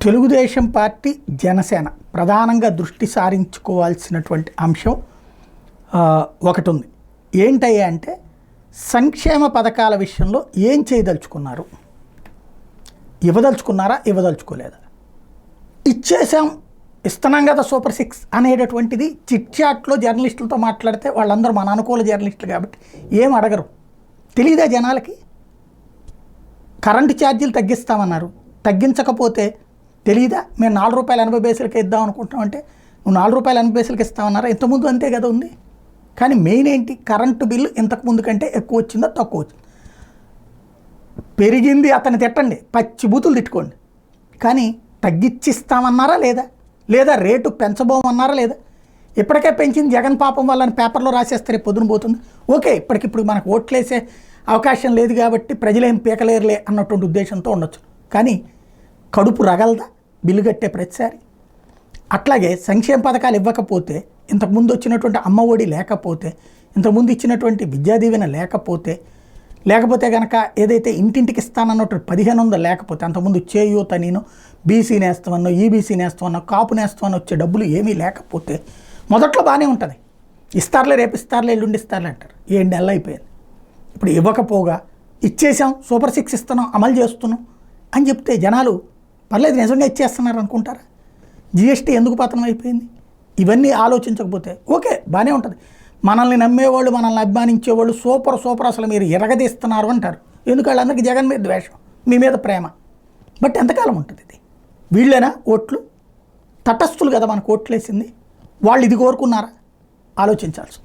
Telugu Desam party Janasena ప్రధానంగా దృష్టి సారించుకోవాల్సినటువంటి అంశం ఒకటి ఉంది. ఏంటయ్యా అంటే సంక్షేమ పథకాల విషయంలో ఏం చేయదలుచుకున్నారు, ఇవ్వదలుచుకున్నారా, ఇవ్వదలుచుకోలేదా? ఇచ్చేసాం, ఇస్తున్నాం కదా సూపర్ 6 అనేటటువంటిది చిట్ చాట్లో జర్నలిస్టులతో మాట్లాడితే వాళ్ళందరూ మన అనుకూల జర్నలిస్టులు కాబట్టి ఏం అడగరు. తెలీదా జనాలకి? కరెంటు ఛార్జీలు తగ్గిస్తామన్నారు, తగ్గించకపోతే తెలీదా? మేము ₹4.80 ఇద్దాం అనుకుంటున్నామంటే నువ్వు ₹4.80 ఇస్తామన్నారా? ఇంతకుముందు అంతే కదా ఉంది. కానీ మెయిన్ ఏంటి, కరెంటు బిల్లు ఇంతకుముందు కంటే ఎక్కువ వచ్చిందా తక్కువ వచ్చింది? పెరిగింది అతన్ని తిట్టండి, పచ్చి బూతులు తిట్టుకోండి, కానీ తగ్గించిస్తామన్నారా లేదా? లేదా రేటు పెంచబోమన్నారా లేదా? ఇప్పటికే పెంచింది జగన్ పాపం వాళ్ళని పేపర్లో రాసేస్తే రేపు పొద్దున పోతుంది. ఓకే, ఇప్పటికిప్పుడు మనకు ఓట్లేసే అవకాశం లేదు కాబట్టి ప్రజలేం పీకలేరులే అన్నటువంటి ఉద్దేశంతో ఉండొచ్చు. కానీ కడుపు రగలదా బిల్లు కట్టే ప్రతిసారి? అట్లాగే సంక్షేమ పథకాలు ఇవ్వకపోతే, ఇంతకుముందు వచ్చినటువంటి అమ్మ ఒడి లేకపోతే, ఇంతకుముందు ఇచ్చినటువంటి విద్యాదీవెన లేకపోతే కనుక ఏదైతే ఇంటింటికి ఇస్తానన్నట్టు 1500 లేకపోతే, అంతకుముందు చేయూత నేను బీసీ నేస్తామన్నో, ఈబీసీ నేస్తామన్నో, కాపు నేస్తామని వచ్చే డబ్బులు ఏమీ లేకపోతే మొదట్లో బాగానే ఉంటుంది. ఇస్తారులే, రేపు ఇస్తారులే, ఎల్లుండి ఇస్తారులే అంటారు. 7 నెలలు అయిపోయింది. ఇప్పుడు ఇవ్వకపోగా ఇచ్చేసాం, సూపర్ 6 ఇస్తున్నాం, అమలు చేస్తున్నాం అని చెప్తే జనాలు పర్లేదు నిజంగా ఇచ్చేస్తున్నారు అనుకుంటారా? జిఎస్టీ ఎందుకు పతనం అయిపోయింది? ఇవన్నీ ఆలోచించకపోతే ఓకే బాగానే ఉంటుంది. మనల్ని నమ్మేవాళ్ళు, మనల్ని అభిమానించేవాళ్ళు సూపర్ అసలు మీరు ఎరగదీస్తున్నారు అంటారు. ఎందుకు? వాళ్ళందరికీ జగన్ మీద ద్వేషం, మీ మీద ప్రేమ. బట్ ఎంతకాలం ఉంటుంది ఇది? వీళ్ళేనా ఓట్లు? తటస్థులు కదా మనకు ఓట్లు వేసింది. వాళ్ళు ఇది కోరుకున్నారా? ఆలోచించాల్సి